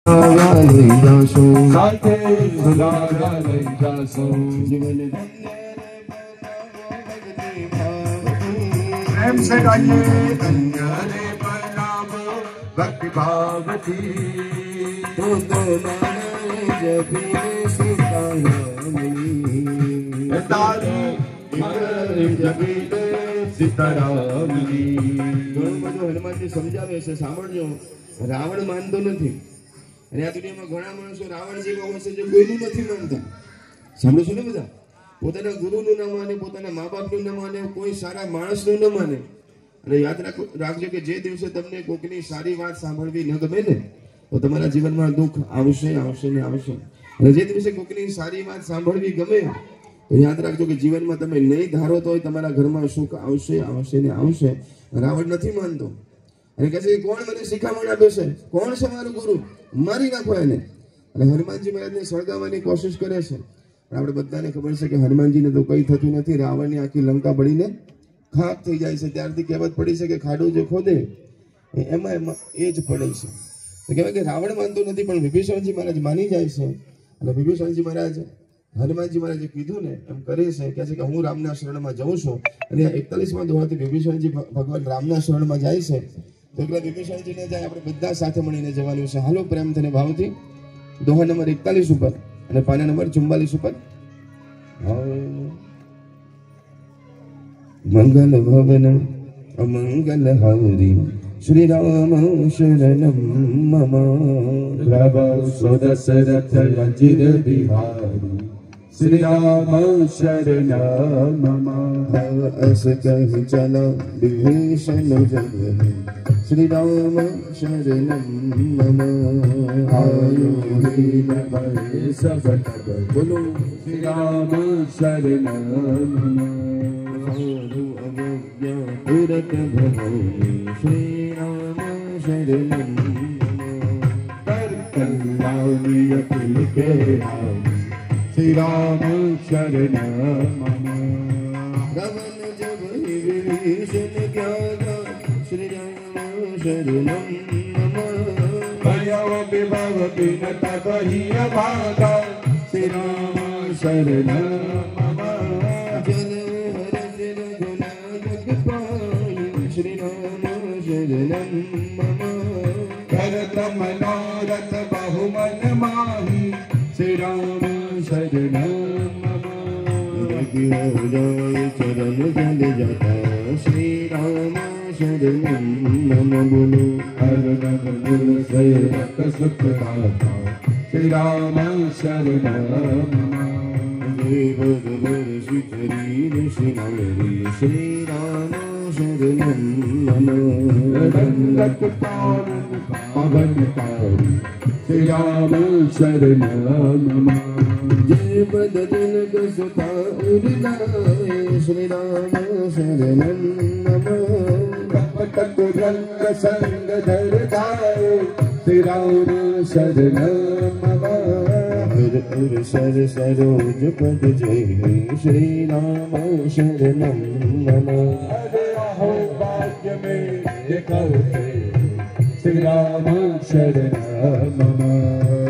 લઈ જાશો સાથે સુધારા લઈ જાશો જીવન પ્રેમ से गाइए धन्य रे प्रणाम भक्ति भाव थी તો જપીને સીતારામની તારી જગીને સીતારામની ઘણું બધું હનુમાનજી સમજાવે છે સાંભળજો રાવણ માનતો નથી અને આ દુનિયામાં ઘણા માણસો રાવણ જેવા હોય છે જે કોઈનું નથી માનતા સાંભળો છો ને બધા પોતાના ગુરુનું ન માને પોતાના મા બાપનું ન માને કોઈ સારા માણસનું ન માને અને યાદ રાખજો કે જે દિવસે તમને કોઈની સારી વાત સાંભળવી ન ગમે ને તો તમારા જીવનમાં દુઃખ આવશે આવશે ને આવશે અને જે દિવસે કોઈની સારી વાત સાંભળવી ગમે તો યાદ રાખજો કે જીવનમાં તમે નહીં ધારો તો તમારા ઘરમાં સુખ આવશે આવશે ને આવશે રાવણ નથી માનતો અને કહે છે કોણ મને શિખામણ આપે છે કોણ છે મારું ગુરુ મારી નાખો એને અને હનુમાનજી મહારાજને સળગાવવાની કોશિશ કરે છે પણ આપણે બધાને ખબર છે કે હનુમાનજીને તો કંઈ થતું નથી રાવણની આખી લંકા બળીને ખાક થઈ જાય છે ત્યારથી કહેવત પડી છે કે ખાડું જે ખોદે એમાં એ જ પડે છે તો કહેવાય કે રાવણ માનતો નથી પણ વિભીષણજી મહારાજ માની જાય છે અને વિભીષણજી મહારાજ હનુમાનજી મહારાજે કીધું ને એમ કરે છે કહે છે કે હું રામના શરણમાં જાઉં છું અને 41માં દોહાથી વિભીષણજી ભગવાન રામના શરણમાં જાય છે તો એકલા વિભીષણજીને જાય આપણે બધા સાથે મળીને જવાનું છે હાલો પ્રેમ થઈને ભાવથી દોહા નંબર 41 ઉપર અને પાના નંબર 44 ઉપર મંગલ ભવન અમંગલ હરી શ્રી રામ શરણમ મમ પ્રભુ સુદશરથ રંજિત બિહારી શ્રી રામ શરણ મમ અસ કહી ચલા વિભીષણ જગ શ્રી રામ શરણમ મમ આયુર્વેદ ભય સબત બોલો શ્રી રામ શરણ મમ પુરત ભવાની શ્રી રામ શરણમ कर कल्याणी अखिल के राम श्री राम शरण मम रमन जब विभीषण ज्ञाना श्री राम शरणम मम भयव विभव बिनत बहि अभागा श्री राम शरण मम जन हरष रघुनाथ पाहि श्री राम शरणम मम भरत मनोरथ बहुमन माही श्री राम शरण मम लगी हो जाए चरण जल जाता श्री राम शरणम मम बोलो हर नगर सेवक सुख दाता श्री राम शरण मम भगवर शिखरी ऋषिनारी श्री राम शरणम मम दंडक पावन कारी श्री राम शरण मम जय पद जनक सुता उर्लाए श्री राम शरणम मम कपटक रंग संग धर धारे श्री राम शरण मम हर सर सरोज पद जय श्री राम शरणम मम अरे अहो भाग्य में देखो श्री राम शरण मम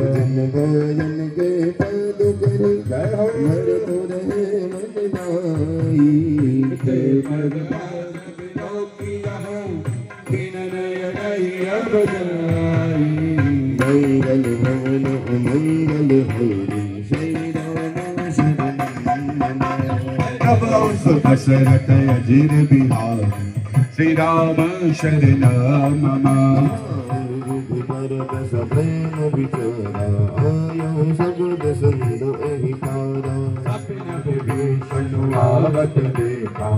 जन भजन के पद कर जय हो मर तो रहे मन नाई ते मरदान बिनो किया हो किन नयन अबदाई मंगल भवन मंगल हरि श्री राम शरणम मम प्रभु सुदशरथ अजिर बिहारी श्री राम शरण मम भरत प्रेम विचारा आयो सगुण संद अहिकारा सपन विभीषण आवत देखा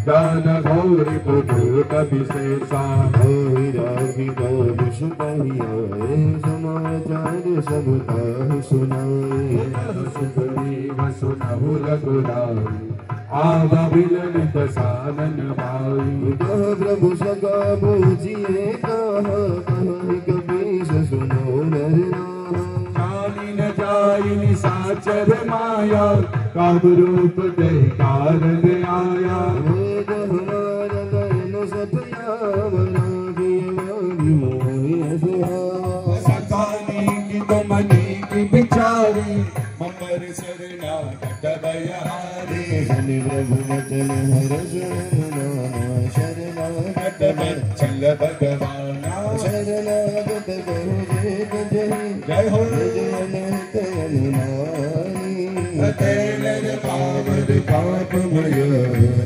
दान घोर पुदूत विशेषा हरि राखी विष कहियाए समाचार सब ताहि सुनाए सुग्रीव सुनहु रघुराई आव बिलनित सानन भाई कह प्रभु सका पूजिए कहा कपीस सुनो नर नाम जानी न जाई निशाचर माया काब रूप दे कारण आया वेद हमारा नयन सफया बना के वागी मोहि असहा सतानी शरण हर शरणनामा शरणागत वत्सल भगवाना शरणागत बहुजे गजहि जय हो जय अनंत अनुमानी तेलर पावर पापमय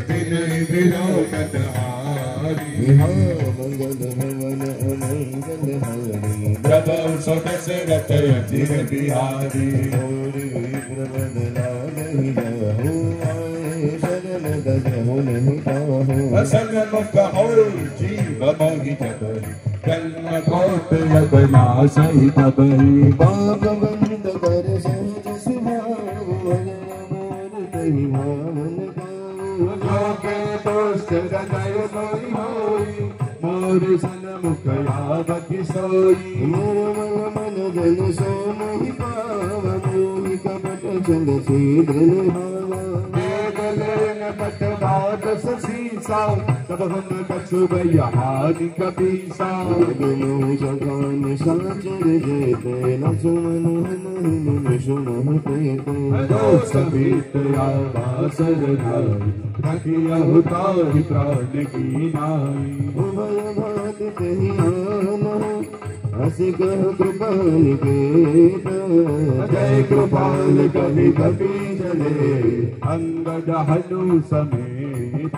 तिन विरोगत हारी मंगल भवन अमंगल हरि प्रभु सुदस रथ अजिर बिहारी गौरी प्रबदला नहीं जाहु आए शरण गजहु नहीं पाहु असल मुख हो जीव मोहि जबरी जन्म कोट अबनासहि तबहि पाप बंद कर सहज स्वभाव मोर कहि भावन गाओ जो के दोस्त हृदय मोहि होई मोर सन मुख आवति सोई मोर मन जन सो मोहि पाव मोहि कपट चंद छेद्र निभावा गलेन पटवाद सीसा तब हम कछु हानि कपीसा बिनु सकान साचर जेते लक्ष्मण नहीं सुन पेते दोस्त पीत आवासर नाई रखिया उतारी प्राण की नाई उभय भात कही आना हस कह कृपाल के जय कृपाल कवि कपि चले अंगद हनु समेत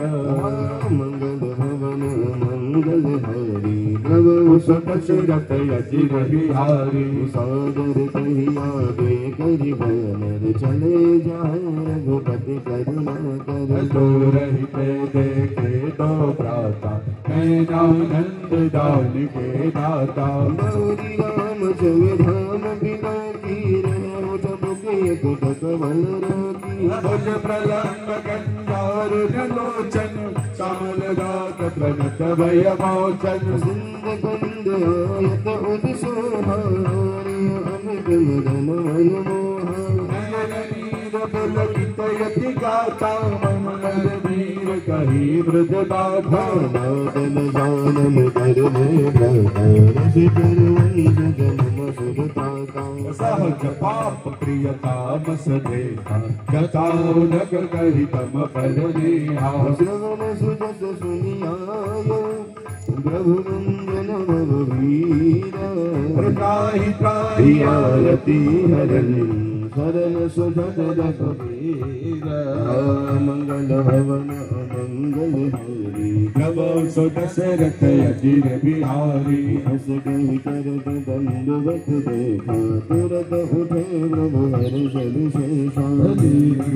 मंगल भवन मंगल हरि प्रभु सुत सुरत अजिर बिहारी सागर कही आगे करी बनर चले जाए रघुपति करुणा कर तो रहते देखे तो प्राता नंद दान के दाता गौरी राम जय धाम बिना की रहो जब के कुटक बल राखी भुज प्रलंब गंधार लोचन कमल गात प्रणत भय मोचन सिंध कुंद आयत उद सोहारी अमित मदन मनमोहा नयन नीर पुलकित यति गाता ममल वीर कही मृद गाथा बादल जानम कर में भरता रस चरवंश जन्म सुरता का सहज पाप प्रियता सदेहा गताओ नग कही तम पर नेहा श्रवण सुजस सुनियायो प्रभु नंदन रघुवीरा त्राहि त्राहि आरती हरनि शरण सुजस रघुवीरा मंगल भवन अमंगल हरि नमो सुदशरथ अजिर बिहारी हस कहि करत दंडवत देखा तुरत उठे प्रभु हर्ष विशेषा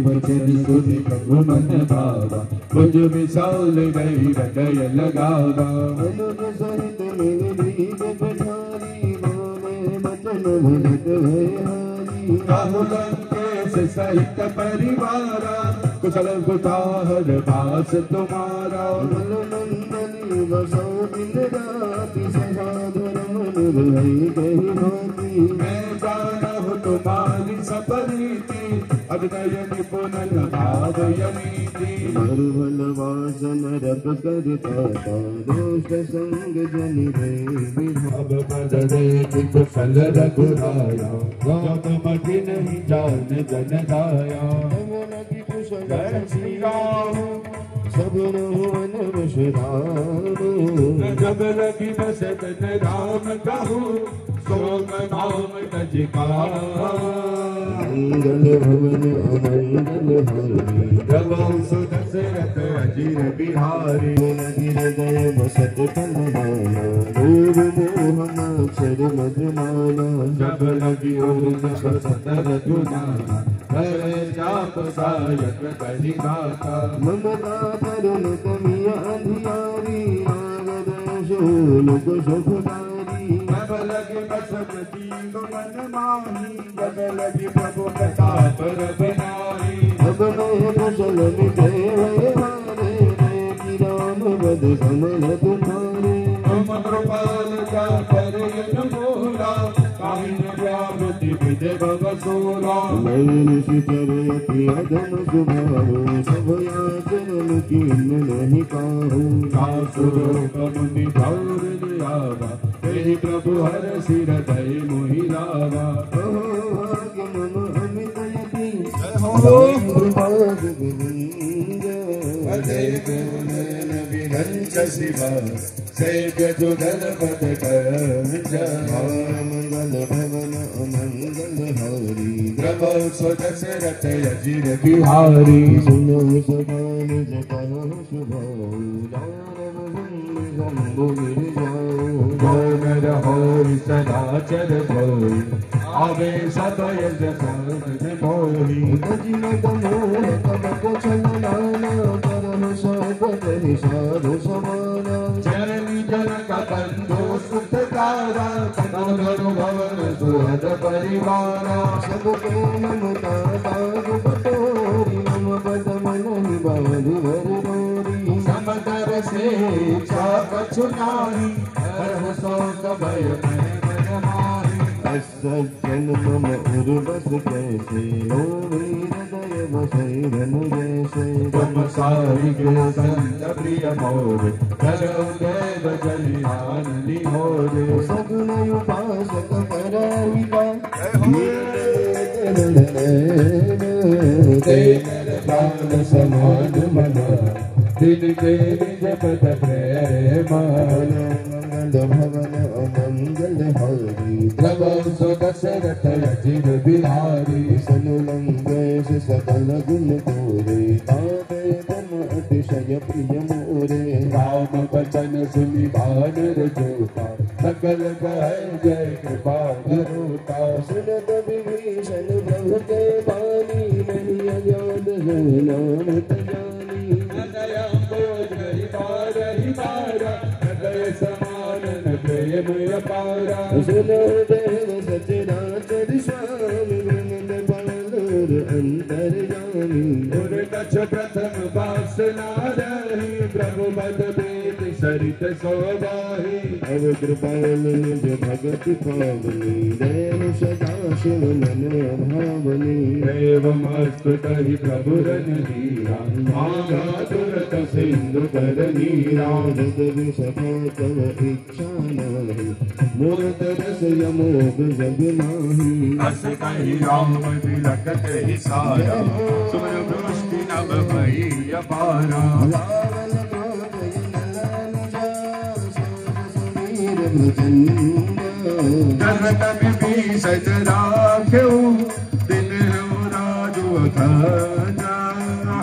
वचन सुनि प्रभु मन भावा भुज विशाल गई हृदय लगावा अनुज सहित मिल दीप पठारी बोले बचन भजत भयहारी राहुलन केस सहित परिवारा कुशल कुटाहर भास तुम्हारा कमल नंदनी बसो दिन राति सहाधर मन भई कही भांति मैं जाना हूँ तुम्हारी सपरीति अभिनय निपुण भावय नीति मरुभल वासन रप करता दोष संग जन रे अब पद देख कुशल रघुराया गौत मति नहीं जान जन दाया लगी कुशल जय श्री राम सब रोहन विश्राम जब लगी बस तन राम कहूँ सोम नाम तजिका मंगल भवन अमंगल हरि प्रभु सुदशरथ अजिर बिहारी गिर गय बसत फलदाना दूर मोहन अक्षर मधुमाना जब लगी उर्द सतर दुनाना करे जाप सायक कही गाता ममता करुण कमिया अधियारी नागद शोलुक सुखदारी जब लगी बसत जीव मन माही जब लगी प्रभु प्रताप रघुनारी अब मैं कुशल मिटे हुए हारे रे राम बद कमल तुम्हारे तुम कृपाल का परियन बोला काहिन व्यावृति विजय बसोला मैंने सितरयति अधम सुभाहु सब याचन कीन नहीं काहू सासुरोक मुनि गौर लियावा तेहि प्रभु हर सिर दय मोहि लावा भाग्य मम अमित यति हो भाग गोविंद विरंच शिवा सेव्य जुगल पद मंगल भवन मंगल हरि प्रभु दशरथ अजिर बिहारी सुनो समान जगह शुभ रहो सदाचर भोई आवे सदय मोही चरणी जनक बंधु सुखकारा धनु भवन सुहद परिवार सबके ममता बाग पटोरी मम पद मन बाधु भरी समदर से कछुनारी हर शोक भय मन माही सज्जन मम उर्वस कैसे लो हृदय बसै धनु जैसे तुम सारी के संत प्रिय मोर करो देव जलियानी मोर सगुन उपासक कराइबा तेरे प्राण समान मन दिन के जपत प्रेम मंगल भवन अमंगल हरि प्रभु दशरथ अजिर बिहारी सनुलंबेश सकल गुण तोरे ताते तम अतिशय प्रिय मोरे राम बचन सुनि भानर जोता सकल कह जय कृपा धरोता सुनत विभीषण प्रभु के बानी नहीं अजान नाम जानी दया बोध हरि मारा हृदय समान प्रेम अपारा सुनो देव सचराचर स्वामी ब्रह्म बालोर अंतर्यामी गुर कछ प्रथम वासना रही प्रभु पद वेद सरित सोबाही अब कृपाल निज भगत पावनी देव सदा शिव मन भावनी एवमस्तु कहि प्रभु रणधीरा मागा तुरत सिंधु कर नीरा जगद सखा तव इच्छा नाही मूर्त रस यमोग जग नाही अस कहि राम तिलक तेहि सारा सुमन दृष्टि नभ भई अपारा लावल क्रोध करत विभीषण राख्यो दिन राजु अखंडा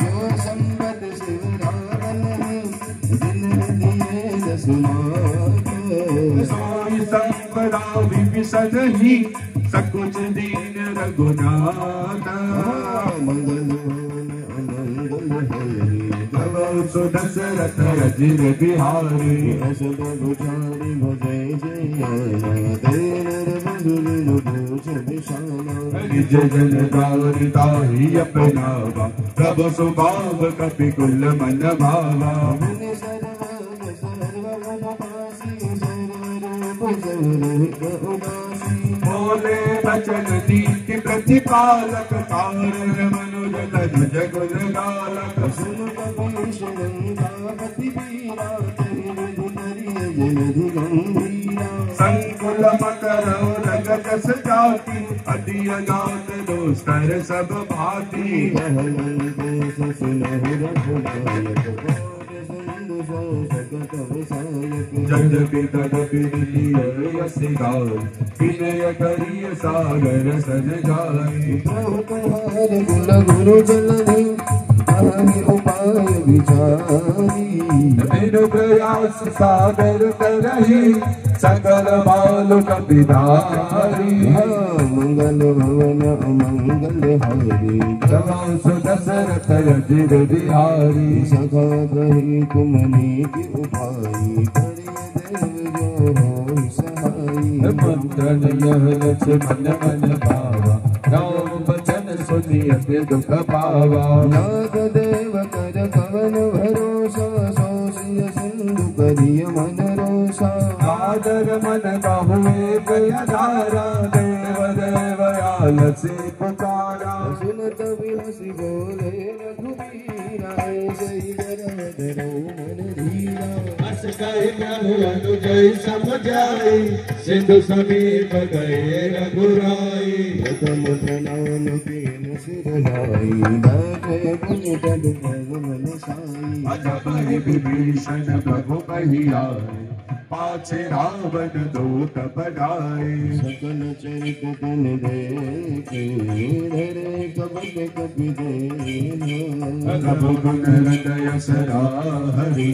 जो संपत शिव रावण दिन दिए सोई संपदा विभीषण ही सकुच दीन रघुनाथ मंगल दशरथ अजिर बिहारी असद भुजारी भजय निज जन दारिताहि अपनावा प्रभु सुभाव कपि कुल मन भावा बोले बचन दीति प्रतिपालक तारण मनुज तनुज गुण गालक सुन कपीशरण गावति वीरा जलधि गंभीरा संकुल मकर रगत सजाति अदिय गात दोस्तर सब भांति सुनहु रघुनायक जगपि तदपि यसी गाय विनय करिय सागर सन जाय तुम्हार गुल गुरु जलधि ताहि उपाय विचारी बिनु प्रयास सागर करहि सकल बालु कपिधारी मंगल भवन अमंगल हरि प्रभु दशरथ अजिर बिहारी सखा कहि तुम नीति उपाई देव जो होई सहाई मंत्रन यह लक्ष मन मन भावा राम बचन सुनि अति दुख पावा नाग देव कर कवन भरोसा सोसिय सिंधु करिय मन रोसा आदर मन बाहुए गया धारा देव देव आलसी पुकारा सुनत विहसी बोले रघुवीरा जय धरो मन धीरा हस कहि प्रभु अनुजय समझाई सिंधु समीप गए रघुराई प्रथम प्रणाम कीन सिर लाई बैठे बन तब भगवन साई। अजब ही विभीषण प्रभु कही आए, पाछे रावण दूत बढ़ाए। सकल चरित तन देखे, धरे कपट कपि देना। रघुकुल हृदय सराहरि,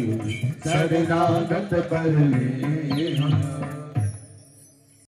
शरणागत कर लेना।